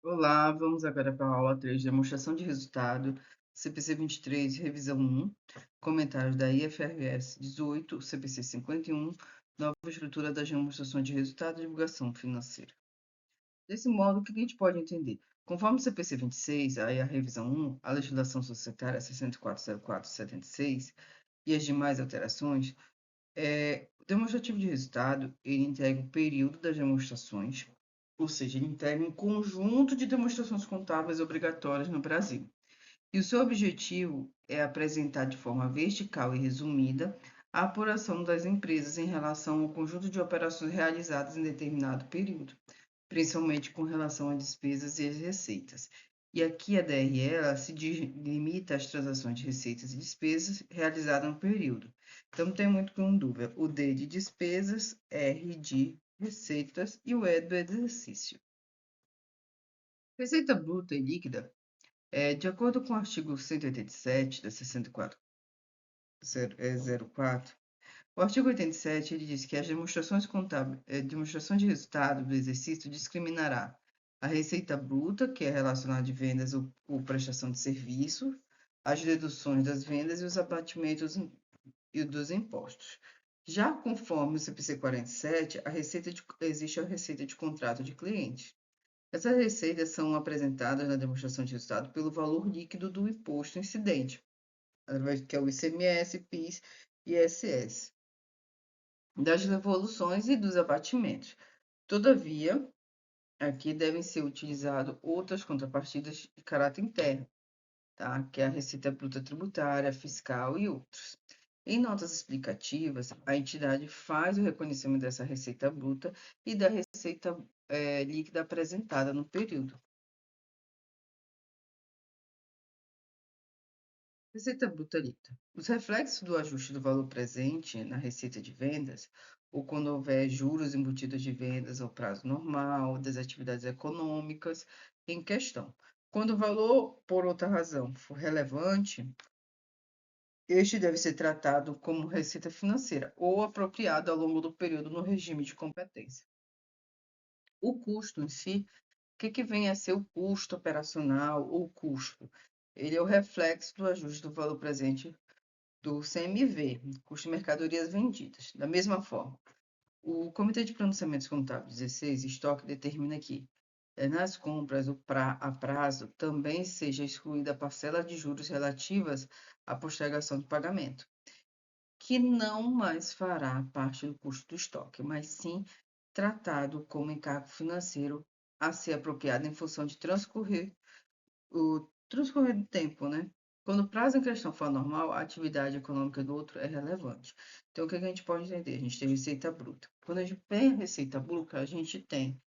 Olá, vamos agora para a aula 3, demonstração de resultado, CPC 23, revisão 1, comentários da IFRS 18, CPC 51, nova estrutura das demonstrações de resultado e divulgação financeira. Desse modo, o que a gente pode entender? Conforme o CPC 26, aí a revisão 1, a legislação societária 6404/76 e as demais alterações, o demonstrativo de resultado, ele entrega o período das demonstrações, ou seja, ele entrega um conjunto de demonstrações contábeis obrigatórias no Brasil. E o seu objetivo é apresentar de forma vertical e resumida a apuração das empresas em relação ao conjunto de operações realizadas em determinado período, principalmente com relação a despesas e as receitas. E aqui a DRE ela se limita às transações de receitas e despesas realizadas no período. Então, não tem muito com dúvida. O D de despesas, R de receitas e o E do exercício. Receita bruta e líquida, de acordo com o artigo 187 da 6404, o artigo 87 ele diz que as demonstrações contábeis, demonstração de resultado do exercício discriminará a receita bruta, que é relacionada de vendas ou prestação de serviço, as deduções das vendas e os abatimentos e dos impostos. Já conforme o CPC 47, existe a receita de contrato de cliente. Essas receitas são apresentadas na demonstração de resultado pelo valor líquido do imposto incidente, que é o ICMS, PIS e ISS, das devoluções e dos abatimentos. Todavia, aqui devem ser utilizadas outras contrapartidas de caráter interno, tá? Que é a receita bruta tributária, fiscal e outros. Em notas explicativas, a entidade faz o reconhecimento dessa receita bruta e da receita líquida apresentada no período. Receita bruta líquida. Os reflexos do ajuste do valor presente na receita de vendas, ou quando houver juros embutidos de vendas ao prazo normal, das atividades econômicas em questão. Quando o valor, por outra razão, for relevante, este deve ser tratado como receita financeira ou apropriado ao longo do período no regime de competência. O custo em si, o que vem a ser o custo operacional ou custo? Ele é o reflexo do ajuste do valor presente do CMV, custo de mercadorias vendidas. Da mesma forma, o Comitê de Pronunciamentos Contábeis 16, estoque, determina que nas compras a prazo também seja excluída a parcela de juros relativas à postergação do pagamento, que não mais fará parte do custo do estoque, mas sim tratado como encargo financeiro a ser apropriado em função de transcorrer do tempo, né? Quando o prazo em questão for normal, a atividade econômica do outro é relevante. Então, o que a gente pode entender? A gente tem receita bruta. Quando a gente tem a receita bruta, a gente tem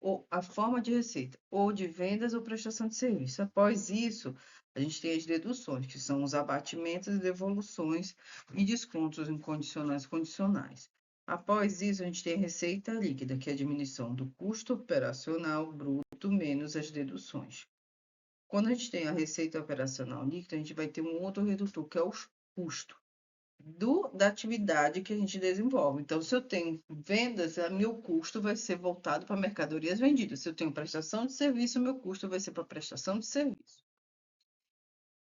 ou a forma de receita, ou de vendas ou prestação de serviço. Após isso, a gente tem as deduções, que são os abatimentos, devoluções e descontos incondicionais condicionais. Após isso, a gente tem a receita líquida, que é a diminuição do custo operacional bruto menos as deduções. Quando a gente tem a receita operacional líquida, a gente vai ter um outro redutor, que é o custo da atividade que a gente desenvolve. Então, se eu tenho vendas, meu custo vai ser voltado para mercadorias vendidas. Se eu tenho prestação de serviço, meu custo vai ser para prestação de serviço.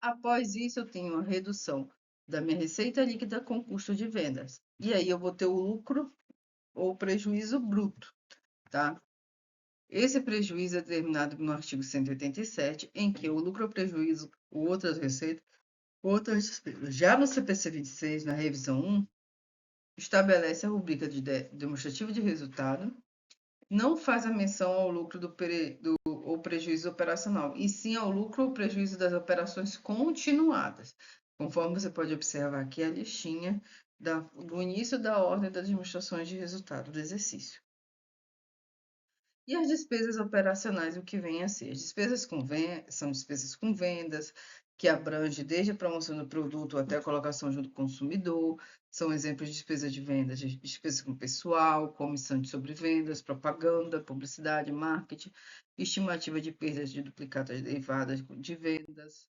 Após isso, eu tenho a redução da minha receita líquida com custo de vendas. E aí eu vou ter o lucro ou prejuízo bruto, tá? Esse prejuízo é determinado no artigo 187, em que o lucro ou prejuízo ou outras receitas, outras despesas. Já no CPC 26, na revisão 1, estabelece a rubrica de demonstrativo de resultado, não faz a menção ao lucro ou prejuízo operacional, e sim ao lucro ou prejuízo das operações continuadas, conforme você pode observar aqui a listinha do início da ordem das demonstrações de resultado do exercício. E as despesas operacionais, o que vem a ser? As despesas são despesas com vendas, que abrange desde a promoção do produto até a colocação junto com o consumidor. São exemplos de despesas de vendas, de despesas com pessoal, comissão de sobrevendas, propaganda, publicidade, marketing, estimativa de perdas de duplicatas derivadas de vendas.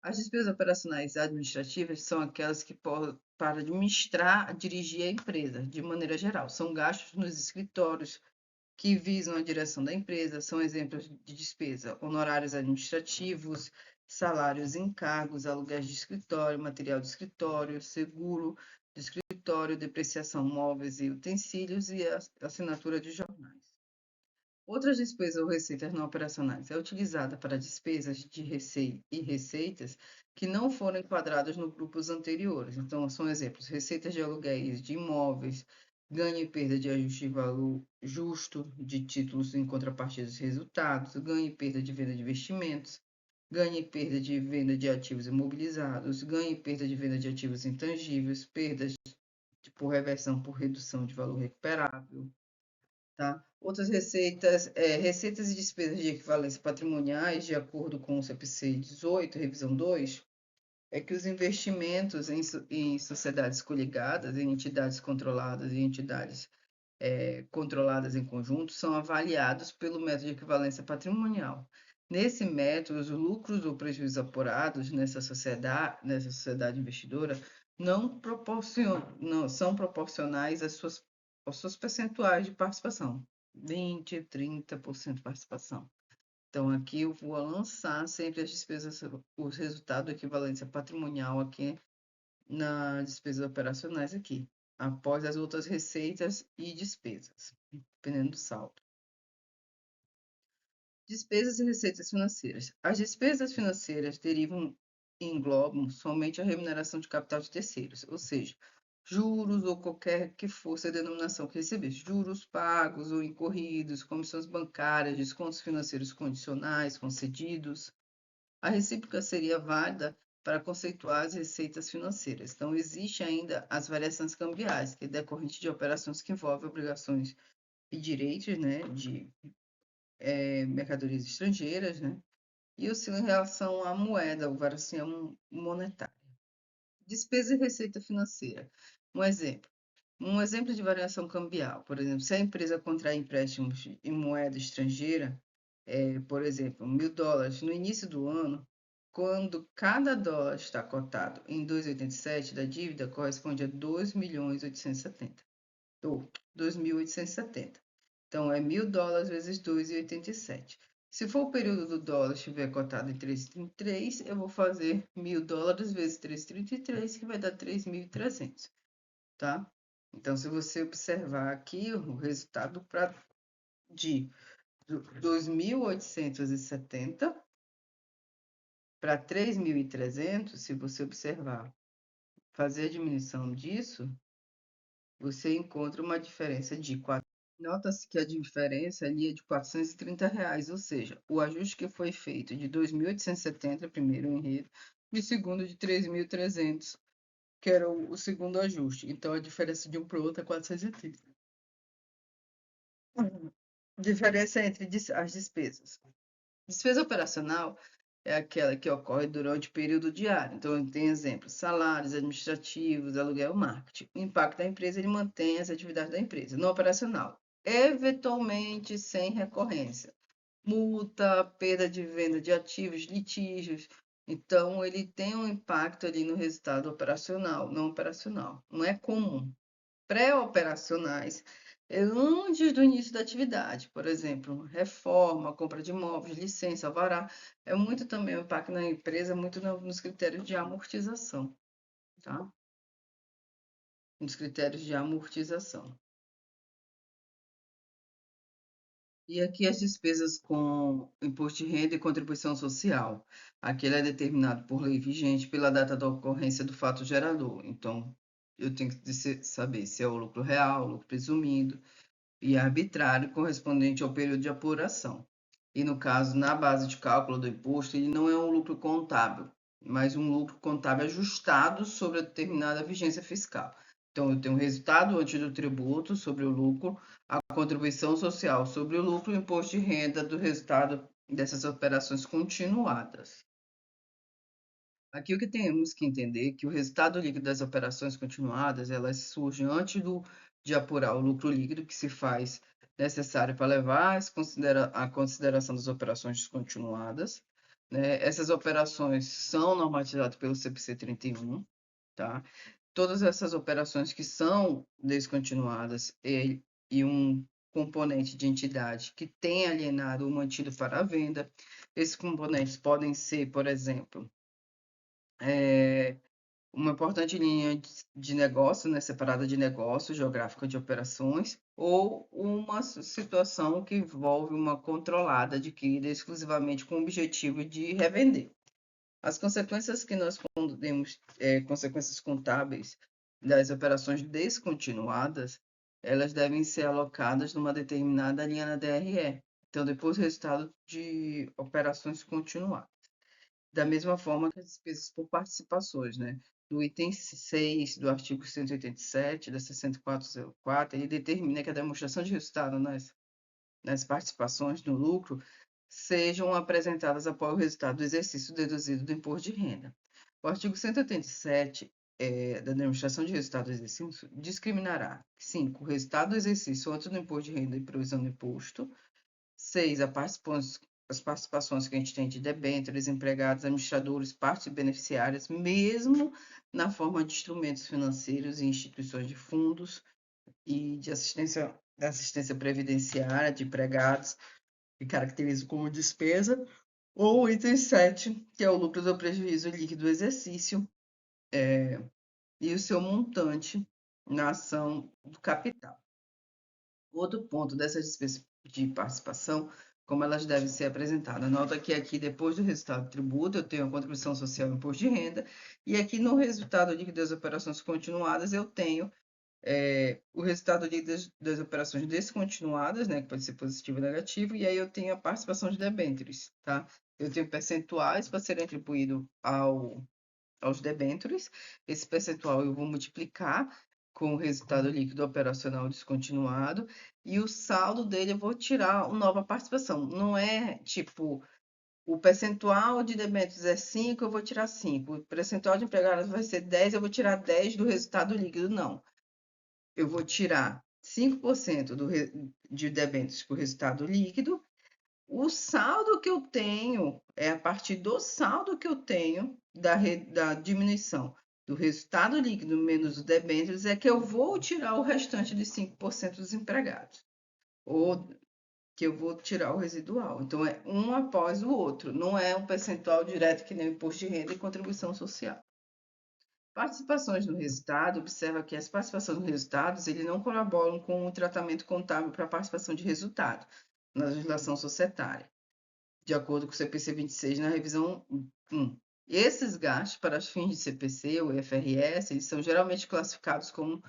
As despesas operacionais administrativas são aquelas que para administrar, dirigir a empresa, de maneira geral. São gastos nos escritórios, que visam a direção da empresa, são exemplos de despesa: honorários administrativos, salários, encargos, aluguéis de escritório, material de escritório, seguro de escritório, depreciação móveis e utensílios e a assinatura de jornais. Outras despesas ou receitas não operacionais é utilizada para despesas de receitas que não foram enquadradas nos grupos anteriores. Então, são exemplos: receitas de aluguéis de imóveis, ganho e perda de ajuste de valor justo de títulos em contrapartida de resultados, ganho e perda de venda de investimentos, ganho e perda de venda de ativos imobilizados, ganho e perda de venda de ativos intangíveis, perdas por reversão por redução de valor recuperável, tá? Outras receitas, receitas e despesas de equivalência patrimoniais, de acordo com o CPC 18, revisão 2, é que os investimentos em sociedades coligadas, em entidades controladas e entidades controladas em conjunto são avaliados pelo método de equivalência patrimonial. Nesse método, os lucros ou prejuízos apurados nessa sociedade investidora não são proporcionais aos seus percentuais de participação, 20, 30% de participação. Então, aqui eu vou lançar sempre as despesas, os resultados da equivalência patrimonial aqui nas despesas operacionais aqui, após as outras receitas e despesas, dependendo do saldo. Despesas e receitas financeiras. As despesas financeiras derivam e englobam somente a remuneração de capital de terceiros, ou seja, juros ou qualquer que fosse a denominação que recebesse, juros pagos ou incorridos, comissões bancárias, descontos financeiros condicionais concedidos. A recíproca seria válida para conceituar as receitas financeiras. Então, existe ainda as variações cambiais, que é decorrente de operações que envolvem obrigações e direitos, né, de mercadorias estrangeiras, né, e oscila em relação à moeda, ou variação monetária. Despesa e receita financeira. Um exemplo. Um exemplo de variação cambial, por exemplo, se a empresa contrair empréstimos em moeda estrangeira, por exemplo, US$ 1.000 no início do ano, quando cada dólar está cotado em 2,87 da dívida, corresponde a 2.870, ou 2.870. Então, é US$ 1.000 vezes 2,87. Se for o período do dólar estiver cotado em 3,33, eu vou fazer US$ 1.000 vezes 3,33, que vai dar 3.300, tá? Então, se você observar aqui o resultado de 2.870 para 3.300, se você observar, fazer a diminuição disso, você encontra uma diferença de 4. Nota-se que a diferença ali é de R$ 430, ou seja, o ajuste que foi feito de 2.870, primeiro enredo, e segundo de 3.300, que era o segundo ajuste. Então, a diferença de um para o outro é 430. Diferença entre as despesas. Despesa operacional é aquela que ocorre durante o período diário. Então, tem exemplos: salários administrativos, aluguel, marketing. O impacto da empresa, ele mantém as atividades da empresa. No operacional, eventualmente sem recorrência. Multa, perda de venda de ativos, litígios. Então, ele tem um impacto ali no resultado operacional, não operacional. Não é comum. Pré-operacionais antes do início da atividade, por exemplo, reforma, compra de imóveis, licença, alvará, é muito também o impacto na empresa, muito nos critérios de amortização, tá? Nos critérios de amortização. E aqui as despesas com imposto de renda e contribuição social. Aquele é determinado por lei vigente pela data da ocorrência do fato gerador. Então, eu tenho que saber se é o lucro real, o lucro presumido, e arbitrário correspondente ao período de apuração. E no caso, na base de cálculo do imposto, ele não é um lucro contábil, mas um lucro contábil ajustado sobre a determinada vigência fiscal. Então, eu tenho o resultado antes do tributo sobre o lucro, a contribuição social sobre o lucro e o imposto de renda do resultado dessas operações continuadas. Aqui o que temos que entender é que o resultado líquido das operações continuadas, elas surgem antes de apurar o lucro líquido que se faz necessário para levar a consideração das operações descontinuadas, né? Essas operações são normatizadas pelo CPC 31, tá? Todas essas operações que são descontinuadas e um componente de entidade que tem alienado ou mantido para a venda. Esses componentes podem ser, por exemplo, uma importante linha de negócio, né, separada de negócio, geográfica de operações, ou uma situação que envolve uma controlada adquirida exclusivamente com o objetivo de revender. As consequências que nós podemos, consequências contábeis das operações descontinuadas, elas devem ser alocadas numa determinada linha na DRE. Então, depois do resultado de operações continuadas. Da mesma forma que as despesas por participações, né? No item 6 do artigo 187 da 6404, ele determina que a demonstração de resultado nas participações no lucro sejam apresentadas após o resultado do exercício deduzido do imposto de renda. O artigo 187 da demonstração de resultado do exercício discriminará 5. O resultado do exercício antes do imposto de renda e provisão do imposto. 6. As participações que a gente tem de debêntures, empregados, administradores, partes beneficiárias, mesmo na forma de instrumentos financeiros e instituições de fundos e de assistência previdenciária de empregados, que caracterizo como despesa, ou o item 7, que é o lucro do prejuízo líquido do exercício, e o seu montante na ação do capital. Outro ponto dessas despesas de participação, como elas devem ser apresentadas. Nota que aqui, depois do resultado do tributo, eu tenho a contribuição social e imposto de renda, e aqui no resultado líquido das operações continuadas, eu tenho o resultado das operações descontinuadas, né, que pode ser positivo ou negativo, e aí eu tenho a participação de debêntures, tá? Eu tenho percentuais para serem atribuídos aos debêntures. Esse percentual eu vou multiplicar com o resultado líquido operacional descontinuado, e o saldo dele eu vou tirar uma nova participação. Não é tipo, o percentual de debêntures é 5, eu vou tirar 5. O percentual de empregados vai ser 10, eu vou tirar 10 do resultado líquido. Não. Eu vou tirar 5% de debêntures por resultado líquido. O saldo que eu tenho é a partir do saldo que eu tenho da diminuição do resultado líquido menos os debêntures é que eu vou tirar o restante de 5% dos empregados. Ou que eu vou tirar o residual. Então, é um após o outro. Não é um percentual direto que nem o imposto de renda e contribuição social. Participações no resultado, observa que as participações nos resultados ele não colaboram com o tratamento contábil para a participação de resultado na legislação societária, de acordo com o CPC 26 na revisão 1. Esses gastos para os fins de CPC ou IFRS, eles são geralmente classificados como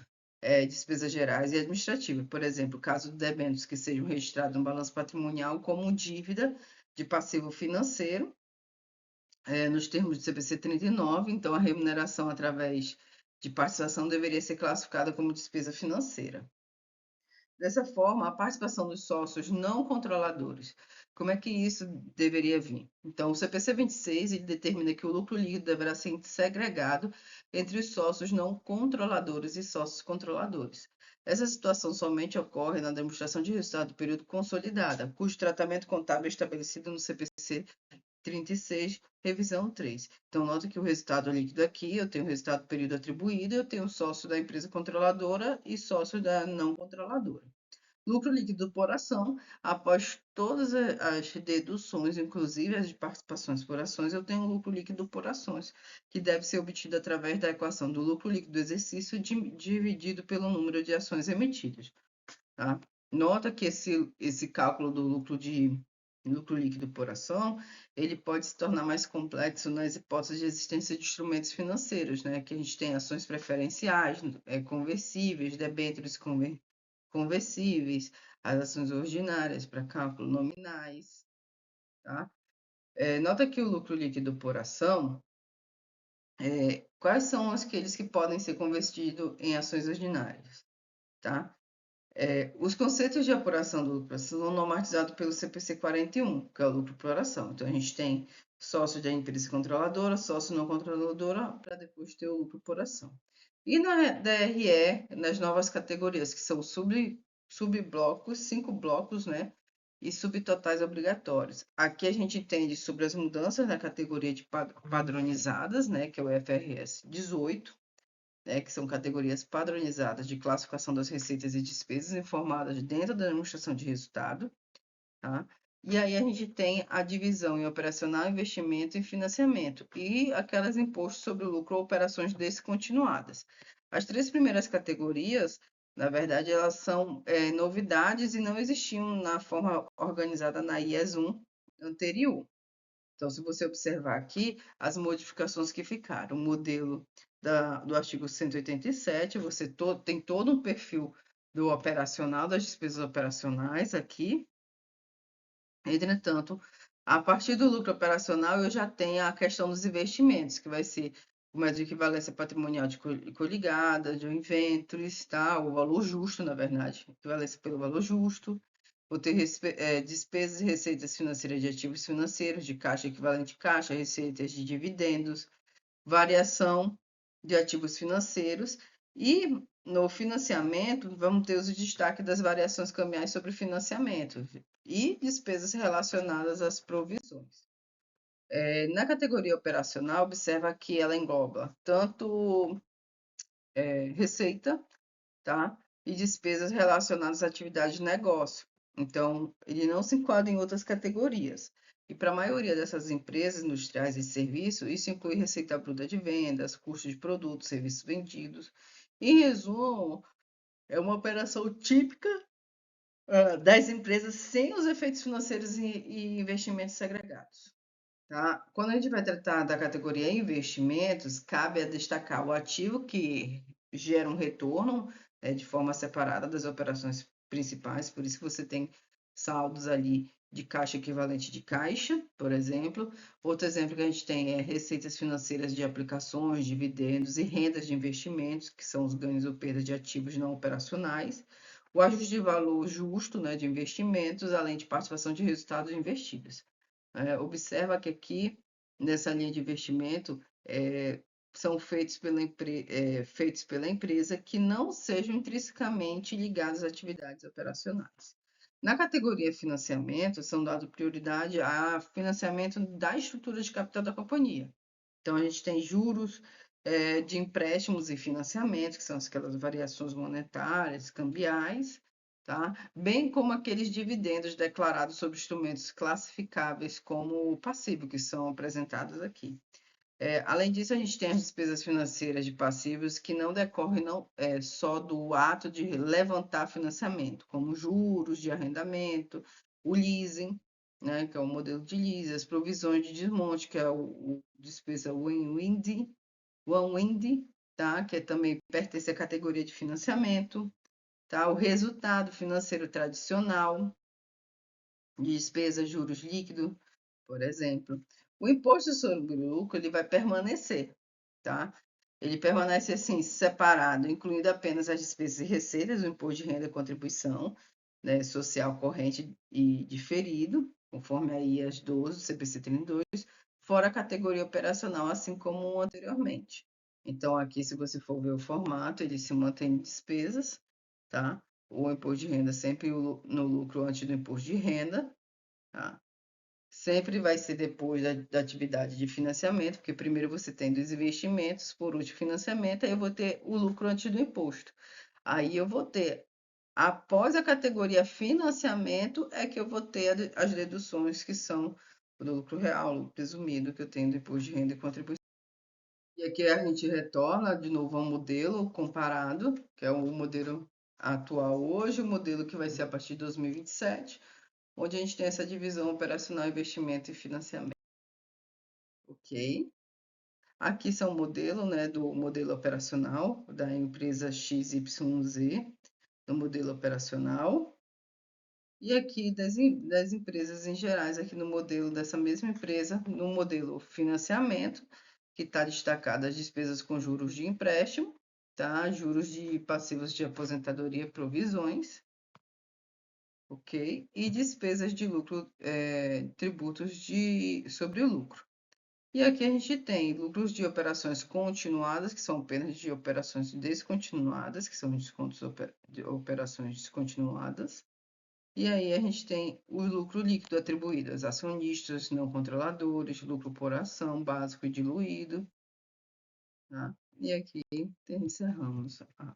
despesas gerais e administrativas. Por exemplo, caso de debêntures que sejam registrados no balanço patrimonial como dívida de passivo financeiro, nos termos do CPC 39, então a remuneração através de participação deveria ser classificada como despesa financeira. Dessa forma, a participação dos sócios não controladores, como é que isso deveria vir? Então, o CPC 26 ele determina que o lucro líquido deverá ser segregado entre os sócios não controladores e sócios controladores. Essa situação somente ocorre na demonstração de resultado do período consolidada, cujo tratamento contábil é estabelecido no CPC 36, revisão 3. Então, nota que o resultado líquido aqui, eu tenho o resultado do período atribuído, eu tenho sócio da empresa controladora e sócio da não controladora. Lucro líquido por ação, após todas as deduções, inclusive as de participações por ações, eu tenho um lucro líquido por ações, que deve ser obtido através da equação do lucro líquido do exercício dividido pelo número de ações emitidas. Tá? Nota que esse cálculo do lucro líquido por ação, ele pode se tornar mais complexo nas hipóteses de existência de instrumentos financeiros, né? Que a gente tem ações preferenciais, conversíveis, debêntures conversíveis, as ações ordinárias para cálculo nominais, tá? Nota que o lucro líquido por ação, quais são aqueles que podem ser convertidos em ações ordinárias, tá? Os conceitos de apuração do lucro são normatizados pelo CPC 41, que é o lucro por ação. Então, a gente tem sócio da empresa controladora, sócio não controladora, para depois ter o lucro por ação. E na DRE, nas novas categorias, que são subblocos, 5 blocos, né? E subtotais obrigatórios. Aqui a gente entende sobre as mudanças na categoria de padronizadas, né? Que é o IFRS 18. né, que são categorias padronizadas de classificação das receitas e despesas informadas dentro da demonstração de resultado, tá? E aí a gente tem a divisão em operacional, investimento e financiamento, e aquelas impostos sobre o lucro ou operações descontinuadas. As três primeiras categorias, na verdade, elas são novidades e não existiam na forma organizada na IES 1 anterior. Então, se você observar aqui, as modificações que ficaram, o modelo do artigo 187, tem todo um perfil do operacional, das despesas operacionais aqui. Entretanto, a partir do lucro operacional, eu já tenho a questão dos investimentos, que vai ser uma de equivalência patrimonial de coligada, de inventos, tá? O valor justo, na verdade, equivalência pelo valor justo. Vou ter despesas e receitas financeiras de ativos financeiros, de caixa equivalente caixa, receitas de dividendos, variação de ativos financeiros e no financiamento vamos ter os destaques das variações cambiais sobre financiamento e despesas relacionadas às provisões. Na categoria operacional, observa que ela engloba tanto receita, tá? E despesas relacionadas à atividade de negócio. Então, ele não se enquadra em outras categorias. E para a maioria dessas empresas industriais e serviços, isso inclui receita bruta de vendas, custo de produtos, serviços vendidos. Em resumo, é uma operação típica das empresas sem os efeitos financeiros e investimentos segregados. Tá? Quando a gente vai tratar da categoria investimentos, cabe a destacar o ativo que gera um retorno de forma separada das operações principais, por isso que você tem saldos ali de caixa equivalente de caixa, por exemplo. Outro exemplo que a gente tem é receitas financeiras de aplicações, dividendos e rendas de investimentos, que são os ganhos ou perdas de ativos não operacionais. O ajuste de valor justo, né, de investimentos, além de participação de resultados investidos. Observa que aqui, nessa linha de investimento, são feitos pela empresa que não sejam intrinsecamente ligados a atividades operacionais. Na categoria financiamento, são dados prioridade a financiamento da estrutura de capital da companhia. Então, a gente tem juros de empréstimos e financiamentos, que são aquelas variações monetárias, cambiais, tá? Bem como aqueles dividendos declarados sobre instrumentos classificáveis como passivo, que são apresentados aqui. Além disso, a gente tem as despesas financeiras de passivos que não decorrem só do ato de levantar financiamento, como juros de arrendamento, o leasing, né, que é o modelo de leasing, as provisões de desmonte, que é o despesa Wind, tá, que também pertence à categoria de financiamento, tá, o resultado financeiro tradicional, de despesa, juros líquidos, por exemplo. O imposto sobre o lucro ele vai permanecer, tá? Ele permanece assim, separado, incluindo apenas as despesas e receitas, o imposto de renda e contribuição, né, social corrente e diferido, conforme aí as 12 do CPC 32, fora a categoria operacional, assim como anteriormente. Então, aqui, se você for ver o formato, ele se mantém em despesas, tá? O imposto de renda sempre no lucro antes do imposto de renda, tá? Sempre vai ser depois da atividade de financiamento, porque primeiro você tem dos investimentos, por último financiamento, aí eu vou ter o lucro antes do imposto. Aí eu vou ter, após a categoria financiamento, é que eu vou ter as deduções que são do lucro real, lucro presumido, que eu tenho do imposto de renda e contribuição. E aqui a gente retorna de novo ao modelo comparado, que é o modelo atual hoje, o modelo que vai ser a partir de 2027, onde a gente tem essa divisão operacional, investimento e financiamento. Ok? Aqui são o modelo, né, do modelo operacional da empresa XYZ, do modelo operacional. E aqui das empresas em gerais, aqui no modelo dessa mesma empresa, no modelo financiamento, que está destacado as despesas com juros de empréstimo, tá? Juros de passivos de aposentadoria e provisões, ok? E despesas de lucro, tributos sobre o lucro. E aqui a gente tem lucros de operações continuadas, que são apenas de operações descontinuadas, que são descontos de operações descontinuadas. E aí a gente tem o lucro líquido atribuído aos acionistas não controladores, lucro por ação básico e diluído, tá? E aqui encerramos a